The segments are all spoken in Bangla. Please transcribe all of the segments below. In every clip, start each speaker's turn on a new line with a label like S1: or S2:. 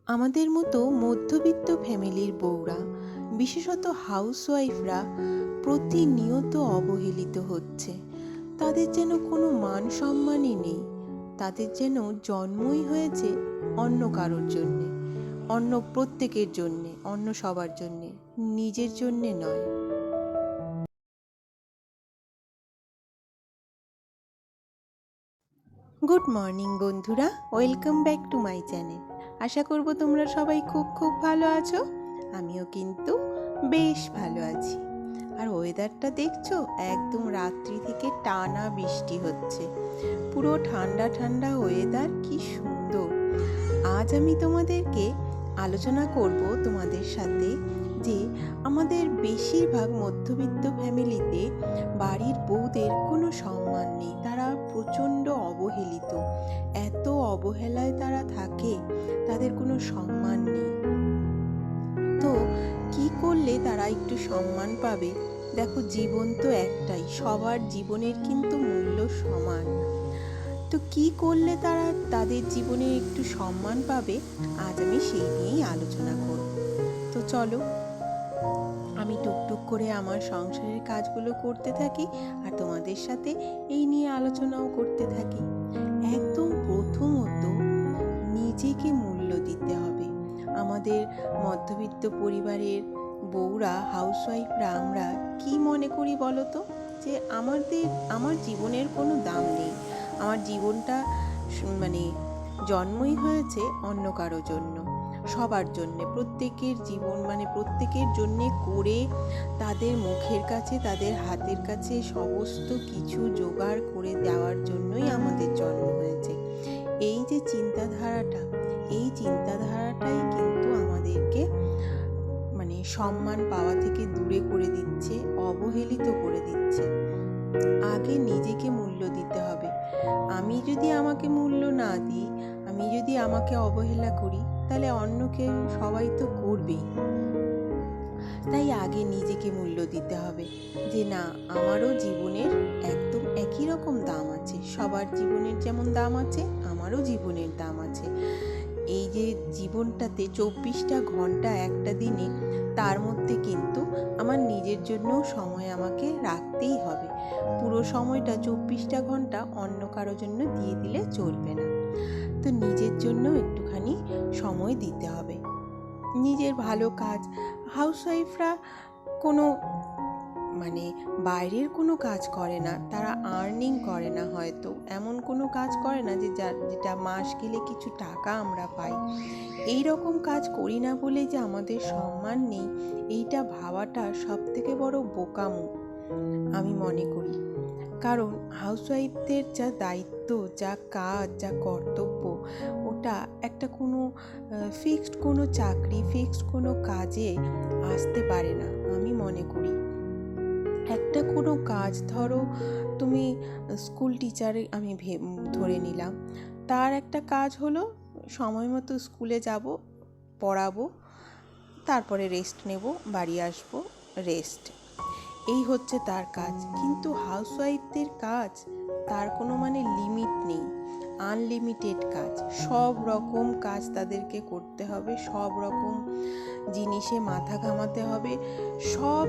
S1: আমাদের মতো মধ্যবিত্ত ফ্যামিলির বউরা, বিশেষত হাউসওয়াইফরা প্রতিনিয়ত অবহেলিত হচ্ছে। তাদের যেন কোনো মান সম্মানই নেই। তাদের যেন জন্মই হয়েছে অন্য কারোর জন্যে, অন্য প্রত্যেকের জন্যে, অন্য সবার জন্যে, নিজের জন্যে নয়। গুড মর্নিং বন্ধুরা, welcome back to my channel. আশা করব তোমরা সবাই খুব খুব ভালো আছো। আমিও কিন্তু বেশ ভালো আছি। আর ওয়েদারটা দেখছো, একদম রাত্রি থেকে টানা বৃষ্টি হচ্ছে। পুরো ঠান্ডা ঠান্ডা ওয়েদার, কি সুন্দর। আজ আমি তোমাদেরকে আলোচনা করব তোমাদের সাথে যে আমাদের বেশিরভাগ মধ্যবিত্ত ফ্যামিলিতে বাড়ির বউদের কোনো সম্মান নেই। তারা প্রচণ্ড অবহেলিত, এত অবহেলায় তারা থাকে, তাদের কোনো সম্মান নেই। তো কি করলে তারা একটু সম্মান পাবে? দেখো, জীবন তো একটাই, সবার জীবনের কিন্তু মূল্য সমান। তো কি করলে তারা তাদের জীবনে একটু সম্মান পাবে, আজ আমি সেই নিয়েই আলোচনা করব। তো চলো, আমি টুকটুক করে আমার সংসারের কাজগুলো করতে থাকি আর তোমাদের সাথে এই নিয়ে আলোচনাও করতে থাকি। একদম প্রথমত নিজেকে মূল্য দিতে হবে। আমাদের মধ্যবিত্ত পরিবারের বউরা, হাউসওয়াইফরা আমরা কি মনে করি বলো তো, যে আমার জীবনের কোনো দাম নেই। আমার জীবনটা জন্মই হয়েছে অন্য কারো জন্য, সবার জন্যে, প্রত্যেকের জীবন প্রত্যেকের জন্যে করে তাদের মুখের কাছে, তাদের হাতের কাছে সমস্ত কিছু জোগাড় করে দেওয়ার জন্যই আমাদের জন্ম হয়েছে। এই যে চিন্তাধারাটা, এই চিন্তাধারাটাই কিন্তু আমাদেরকে সম্মান পাওয়া থেকে দূরে করে দিচ্ছে, অবহেলিত করে দিচ্ছে। আগে নিজেকে মূল্য দিতে হবে। আমি যদি আমাকে মূল্য না দিই, আমি যদি আমাকে অবহেলা করি, তাহলে অন্যকে সবাই তো করবেই। তাই আগে নিজেকে মূল্য দিতে হবে যে না, আমারও জীবনের একদম একই রকম দাম আছে। সবার জীবনের যেমন দাম আছে, আমারও জীবনের দাম আছে। এই যে জীবনটাতে 24টা ঘন্টা একটা দিনে, তার মধ্যে কিন্তু আমার নিজের জন্য সময় আমাকে রাখতেই হবে। পুরো সময়টা 24টা ঘন্টা অন্য কারো জন্য দিয়ে দিলে চলবে না। তো নিজের জন্য একটুখানি সময় দিতে হবে। নিজের ভালো কাজ, হাউসওয়াইফরা কোনো বাইরের কোনো কাজ করে না, তারা আর্নিং করে না, হয়তো এমন কোনো কাজ করে না যেটা মাস গেলে কিছু টাকা আমরা পাই। এই রকম কাজ করি না বলে যে আমাদের সম্মান নেই, এইটা ভাবাটা সব থেকে বড় বোকামো আমি মনে করি। কারণ হাউসওয়াইফদের যা দায়িত্ব, যা কাজ, যা কর্তব্য, ওটা একটা কোনো ফিক্সড কোনো চাকরি, ফিক্সড কোনো কাজে আসতে পারে না আমি মনে করি। একটা কোনো কাজ, ধরো তুমি স্কুল টিচারে আমি ধরে নিলাম, তার একটা কাজ হলো সময় মতো স্কুলে যাব, পড়াবো, তারপরে রেস্ট নেব, বাড়ি আসবো, রেস্ট, এই হচ্ছে তার কাজ। কিন্তু হাউসওয়াইফদের কাজ, তার কোনো লিমিট নেই, আনলিমিটেড কাজ। সব রকম কাজ তাদেরকে করতে হবে, সব রকম জিনিসে মাথা ঘামাতে হবে, সব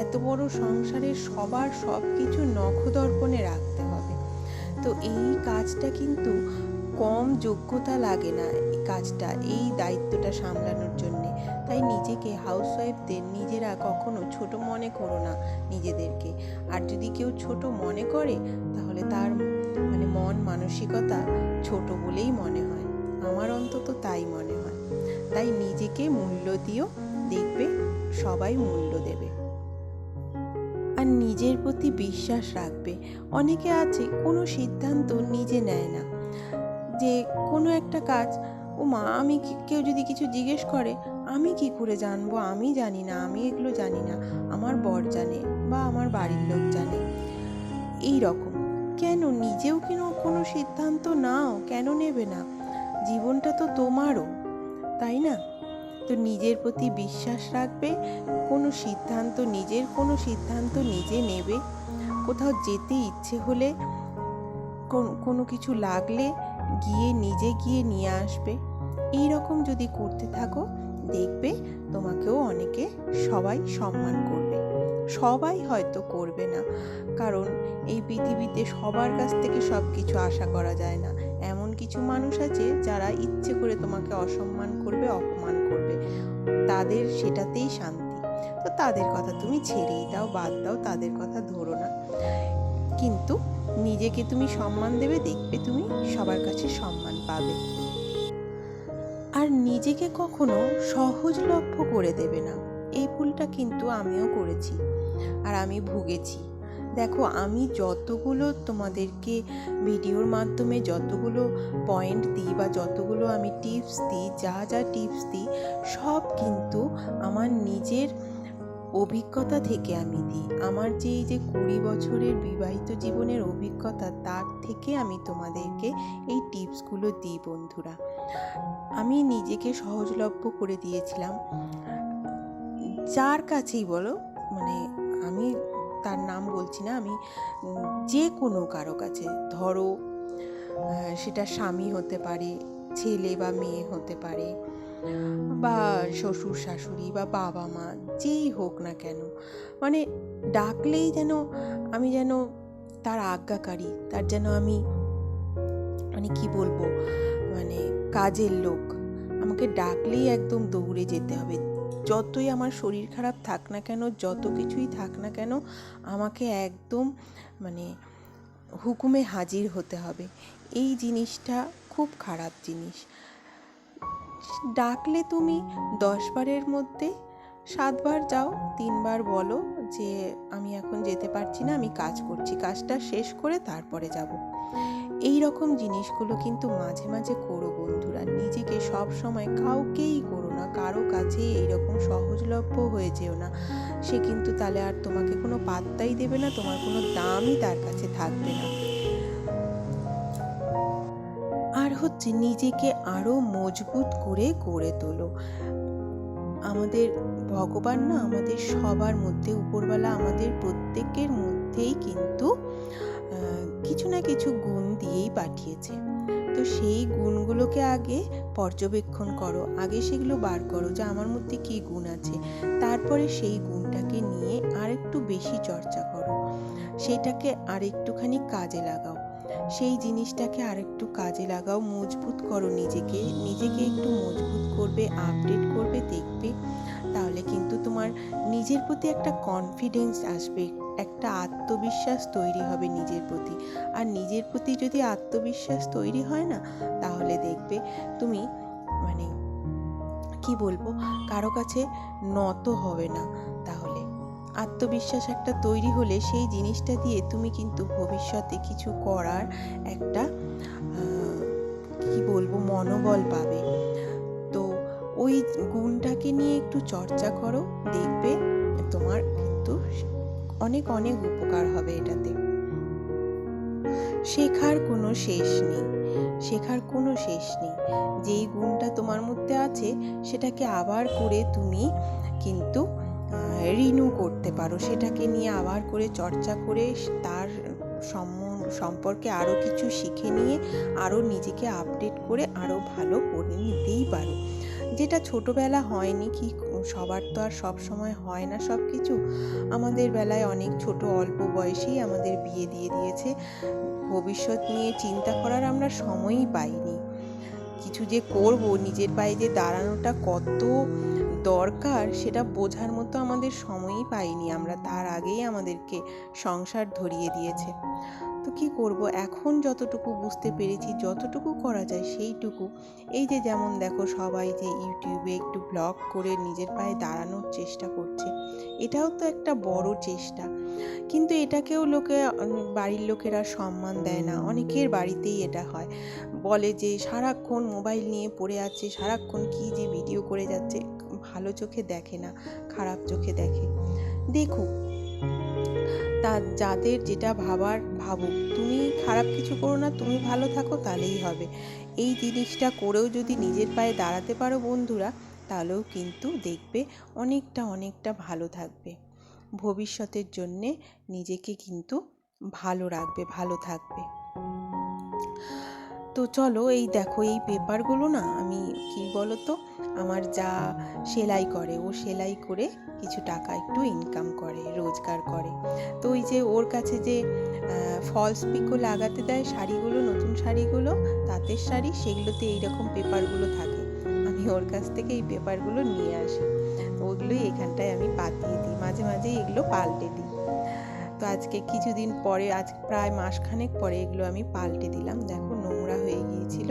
S1: এত বড় সংসারের সবার সব কিছু নখদর্পণে রাখতে হবে। তো এই কাজটা কিন্তু কম যোগ্যতা লাগে না, এই কাজটা, এই দায়িত্বটা সামলানোর জন্যে। তাই নিজেকে, হাউসওয়াইফদের, নিজেরা কখনো ছোট মনে করো না নিজেদেরকে। আর যদি কেউ ছোট মনে করে, তাহলে তার মন মানসিকতা ছোট বলেই মনে হয়। আমার অন্তত তাই মনে হয়। তাই নিজেকে মূল্য দিও, দেখবে সবাই মূল্য দেবে। আর নিজের প্রতি বিশ্বাস রাখবে। অনেকে আছে কোনো সিদ্ধান্ত নিজে নেয় না, যে কোনো একটা কাজ, ও মা, কেউ যদি কিছু জিজ্ঞেস করে, আমি কি করে জানবো, আমি জানি না, আমি এগুলো জানি না, আমার বর জানে বা আমার বাড়ির লোক জানে। এই রকম কেন? নিজেও কোনো সিদ্ধান্ত নাও, কেন নেবে না? জীবনটা তো তোমারও, তাই না? তো নিজের প্রতি বিশ্বাস রাখবে, কোনো সিদ্ধান্ত নিজে নেবে। কোথাও যেতে ইচ্ছে হলে, কোনো কিছু লাগলে নিজে গিয়ে নিয়ে আসবে। এই রকম যদি করতে থাকো, দেখবে তোমাকেও অনেকে সবাই সম্মান করবে। সবাই হয়তো করবে না, কারণ এই পৃথিবীতে সবার কাছ থেকে সব কিছু আশা করা যায় না। এমন কিছু মানুষ আছে যারা ইচ্ছে করে তোমাকে অসম্মান করবে, অপমান করবে, তাদের সেটাতেই শান্তি। তো তাদের কথা তুমি ছেড়েই দাও, বাদ দাও, তাদের কথা ধরো না। কিন্তু নিজেকে তুমি সম্মান দেবে, দেখবে তুমি সবার কাছে সম্মান পাবে। আর নিজেকে কখনো সহজলভ্য করে দেবে না। এই ভুলটা কিন্তু আমিও করেছি, আর আমি ভুগেছি। দেখো, আমি যতগুলো তোমাদেরকে ভিডিওর মাধ্যমে যতগুলো পয়েন্ট দিই বা যতগুলো আমি টিপস দিই, যা যা টিপস দিই, সব কিন্তু আমার নিজের অভিজ্ঞতা থেকে আমি দিই। আমার যে এই যে 20 বছরের বিবাহিত জীবনের অভিজ্ঞতা, তার থেকে আমি তোমাদেরকে এই টিপসগুলো দিই বন্ধুরা। আমি নিজেকে সহজলভ্য করে দিয়েছিলাম, যার কাছেই বলো, মানে আমি তার নাম বলছি না, আমি যে কোনো কারো কাছে, ধরো সেটা স্বামী হতে পারে, ছেলে বা মেয়ে হতে পারে, বা শ্বশুর শাশুড়ি বা বাবা মা, যেই হোক না কেন, মানে ডাকলেই যেন আমি যেন তার আজ্ঞাকারী, তার যেন আমি মানে কি বলবো, মানে কাজের লোক। আমাকে ডাকলেই একদম দৌড়ে যেতে হবে। যতই আমার শরীর খারাপ থাক না কেন, যত কিছুই থাক না কেন, আমাকে একদম মানে হুকুমে হাজির হতে হবে। এই জিনিসটা খুব খারাপ জিনিস। ডাকলে তুমি 10 বারের মধ্যে 7 বার যাও, 3 বার বলো যে আমি এখন যেতে পারছি না, আমি কাজ করছি, কাজটা শেষ করে তারপরে যাব। এই রকম জিনিসগুলো কিন্তু মাঝে মাঝে করো বন্ধুরা। নিজেকে সব সময় কাউকেই করো না, কারো কাছে এইরকম সহজলভ্য হয়ে যেও না। সে কিন্তু তাহলে আর তোমাকে কোনো পাত্তাই দেবে না, তোমার কোনো দামই তার কাছে থাকবে না। আর হচ্ছে, নিজেকে আরো মজবুত করে গড়ে তোলো। আমাদের ভগবান না আমাদের সবার মধ্যে, উপরওয়ালা আমাদের প্রত্যেকের মধ্যেই কিন্তু কিছু না কিছু গুণ দিয়েই পাঠিয়েছে। তো সেই গুণগুলোকে আগে পর্যবেক্ষণ করো, আগে সেগুলো বার করো যে আমার মধ্যে কী গুণ আছে। তারপরে সেই গুণটাকে নিয়ে আর একটু বেশি চর্চা করো, সেইটাকে আর একটুখানি কাজে লাগাও, সেই জিনিসটাকে আর একটু কাজে লাগাও, মজবুত করো নিজেকে। নিজেকে একটু মজবুত করবে, আপডেট করবে, দেখবে তাহলে কিন্তু তোমার নিজের প্রতি একটা কনফিডেন্স আসবে, একটা আত্মবিশ্বাস তৈরি হবে নিজের প্রতি। আর নিজের প্রতি যদি আত্মবিশ্বাস তৈরি হয় না, তাহলে দেখবে তুমি মানে কি বলবো, কারো কাছে নত হবে না। তাহলে আত্মবিশ্বাস একটা তৈরি হলে সেই জিনিসটা দিয়ে তুমি কিন্তু ভবিষ্যতে কিছু করার একটা কি বলবো মনোবল পাবে। তো ওই গুণটাকে নিয়ে একটু চর্চা করো, দেখবে তোমার কিন্তু অনেক অনেক উপকার হবে এটাতে। শেখার কোনো শেষ নেই, শেখার কোনো শেষ নেই। যেই গুণটা তোমার মধ্যে আছে সেটাকে আবার করে তুমি কিন্তু রিনিউ করতে পারো, সেটাকে নিয়ে আবার করে চর্চা করে তার সম্পর্কে আরও কিছু শিখে নিয়ে আরও নিজেকে আপডেট করে আরও ভালো করে নিতেই পারো। যেটা ছোটোবেলা হয়নি, কি সবার তো আর সব সময় হয় না সব কিছু। আমাদের বেলায় অনেক ছোট অল্প বয়সেই আমাদের বিয়ে দিয়ে দিয়েছে, ভবিষ্যৎ নিয়ে চিন্তা করার আমরা সময়ই পাইনি। কিছু যে করব, নিজের পায়ে যে দাঁড়ানোটা কত দরকার সেটা বোঝার মতো আমাদের সময়ই পাইনি আমরা, তার আগেই আমাদেরকে সংসার ধরিয়ে দিয়েছে। তো কি করব, এখন যতটুকু বুঝতে পেরেছি, যতটুকু করা যায় সেইটুকু। এই যে যেমন দেখো, সবাই যে ইউটিউবে একটু ব্লগ করে নিজের পায়ে দাঁড়ানোর চেষ্টা করছে, এটাও তো একটা বড় চেষ্টা। কিন্তু এটাকেও বাড়ির লোকেরা সম্মান দেয় না। অনেকের বাড়িতেই এটা হয়, বলে যে সারাক্ষণ মোবাইল নিয়ে পড়ে আছে, সারাক্ষণ কি যে ভিডিও করে যাচ্ছে, ভালো চোখে দেখে না, খারাপ চোখে দেখে। দেখো, তা যাদের যেটা ভাবার ভাবুক, তুমি খারাপ কিছু করো না, তুমি ভালো থাকো, তাহলেই হবে। এই জিনিসটা করেও যদি নিজের পায়ে দাঁড়াতে পারো বন্ধুরা, তাহলেও কিন্তু দেখবে অনেকটা অনেকটা ভালো থাকবে। ভবিষ্যতের জন্যে নিজেকে কিন্তু ভালো রাখবে, ভালো থাকবে। তো চলো, এই দেখো এই পেপারগুলো না আমি কি বলো তো, আমার যা সেলাই করে, ও সেলাই করে কিছু টাকা একটু ইনকাম করে, রোজগার করে। তো ওই যে ওর কাছে যে ফলস পিকো লাগাতে দেয় শাড়িগুলো, নতুন শাড়িগুলো, তাঁতের শাড়ি, সেগুলোতে এইরকম পেপারগুলো থাকে। আমি ওর কাছ থেকে এই পেপারগুলো নিয়ে আসি, ওগুলোই এখানটায় আমি পাতিয়ে দিই, মাঝে মাঝে এগুলো পাল্টে দিই। তো আজকে কিছুদিন পরে, আজ প্রায় মাসখানেক পরে এগুলো আমি পাল্টে দিলাম। দেখো নোংরা হয়ে গিয়েছিল,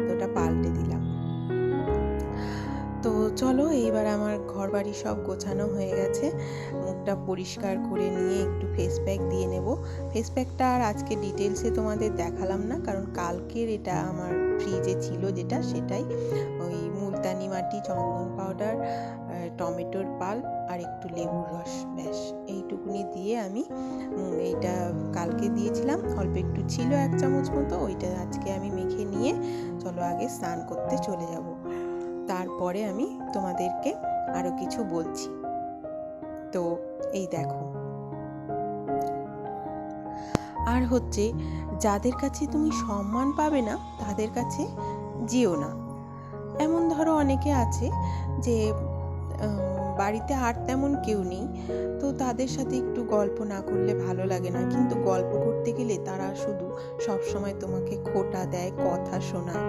S1: তো ওটা পাল্টে দিলাম। তো চলো, এইবার আমার ঘর বাড়ি সব গোছানো হয়ে গেছে, মুখটা পরিষ্কার করে নিয়ে একটু ফেস প্যাক দিয়ে নেব। ফেস প্যাকটা আর আজকে ডিটেলসে তোমাদের দেখালাম না, কারণ কালকের এটা আমার ফ্রিজে ছিল যেটা, সেটাই ওই মুলতানি মাটি, চন্দন পাউডার, টমেটোর পাল্প আর একটু লেবুর রস, ব্যাস এইটুকুনি দিয়ে আমি এইটা কালকে দিয়েছিলাম, অল্প একটু ছিল 1 চামচ মতো, ওইটা আজকে আমি মেখে নিয়ে চলো আগে স্নান করতে চলে যাব, তারপরে আমি তোমাদেরকে আরো কিছু বলছি। তো এই দেখো, আর হচ্ছে যাদের কাছে তুমি সম্মান পাবে না তাদের কাছে যেও না। এমন ধরো অনেকে আছে যে বাড়িতে আর তেমন কেউ নেই, তো তাদের সাথে একটু গল্প না করলে ভালো লাগে না, কিন্তু গল্প করতে গেলে তারা শুধু সবসময় তোমাকে খোঁটা দেয়, কথা শোনায়।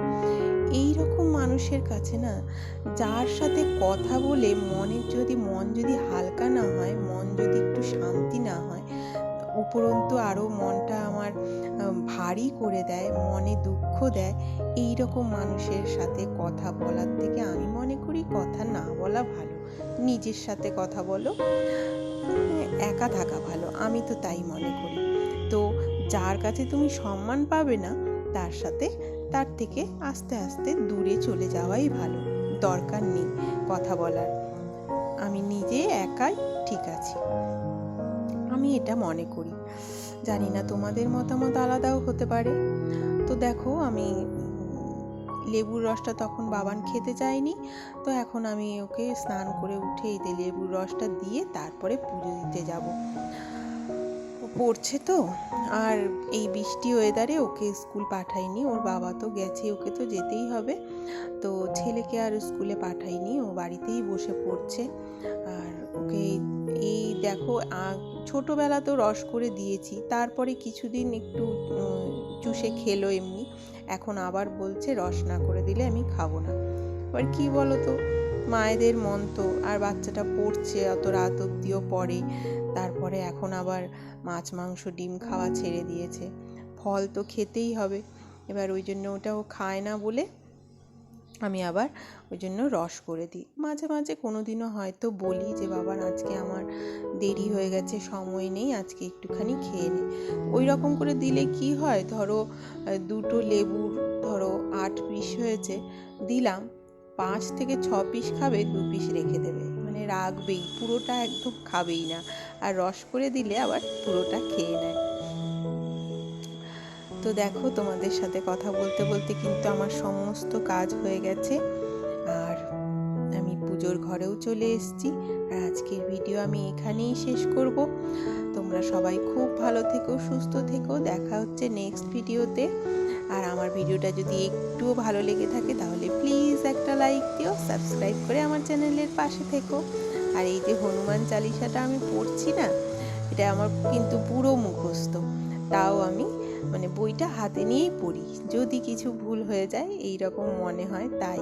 S1: এই রকম মানুষের কাছে না, যার সাথে কথা বলে মন যদি হালকা না হয়, মন যদি একটু শান্তি না হয়, উপরন্তু আরও মনটা আমার ভারী করে দেয়, মনে দুঃখ দেয়, এই রকম মানুষের সাথে কথা বলার থেকে আমি মনে করি কথা না বলা ভালো। নিজের সাথে কথা বলো, একা থাকা ভালো, আমি তো তাই মনে করি। তো যার কাছে তুমি সম্মান পাবে না তার থেকে আস্তে আস্তে দূরে চলে যাওয়াই ভালো, দরকার নেই কথা বলার। আমি নিজে একাই ঠিক আছি, আমি এটা মনে করি। জানি না তোমাদের মতামত আলাদাও হতে পারে। তো দেখো, আমি লেবুর রসটা তখন বাবান খেতে চায়নি, তো এখন আমি ওকে স্নান করে উঠে এই লেবুর রসটা দিয়ে তারপরে পুজো দিতে যাব। ও পড়ছে তো, আর এই বৃষ্টি ওয়েদারে ওকে স্কুল পাঠাইনি, ওর বাবা তো গেছে, ওকে তো যেতেই হবে, তো ছেলেকে আর স্কুলে পাঠাইনি, ও বাড়িতেই বসে পড়ছে। আর ওকে এই দেখো, ছোটোবেলা তো রস করে দিয়েছি, তারপরে কিছুদিন একটু চুষে খেলো এমনি, এখন আবার বলছে রস না করে দিলে আমি খাবো না। এবার কী বলো তো, মায়েদের মন তো, আর বাচ্চাটা পড়ছে, অত রাত অবধিও পড়ে, তারপরে এখন আবার মাছ মাংস ডিম খাওয়া ছেড়ে দিয়েছে, ফল তো খেতেই হবে। এবার ওই জন্য ওটাও খায় না বলে আমি আবার ওই জন্য রস করে দিই। মাঝে মাঝে কোনো দিনও হয়তো বলি যে বাবা আজকে আমার দেরি হয়ে গেছে, সময় নেই, আজকে একটুখানি খেয়ে নে। ওই রকম করে দিলে কি হয়, ধরো 2টো লেবুর ধরো 8 পিস হয়েছে, দিলাম 5 থেকে 6 পিস খাবে, 2 পিস রেখে দেবে, মানে রাখবেই, পুরোটা একদম খাবেই না। আর রস করে দিলে আবার পুরোটা খেয়ে নেয়। তো দেখো, তোমাদের সাথে কথা বলতে বলতে কিন্তু আমার সমস্ত কাজ হয়ে গেছে, আর আমি পুজোর ঘরেও চলে এসেছি। আর আজকের ভিডিও আমি এখানেই শেষ করব। তোমরা সবাই খুব ভালো থেকো, সুস্থ থেকো, দেখা হচ্ছে নেক্সট ভিডিওতে। আর আমার ভিডিওটা যদি একটুও ভালো লেগে থাকে তাহলে প্লিজ একটা লাইক দিও, সাবস্ক্রাইব করে আমার চ্যানেলের পাশে থেকো। আর এই যে হনুমান চালিসাটা আমি পড়ছি না, এটা আমার কিন্তু পুরো মুখস্থ, তাও আমি বইটা হাতে নিয়েই পড়ি, যদি কিছু ভুল হয়ে যায় এই রকম মনে হয় তাই।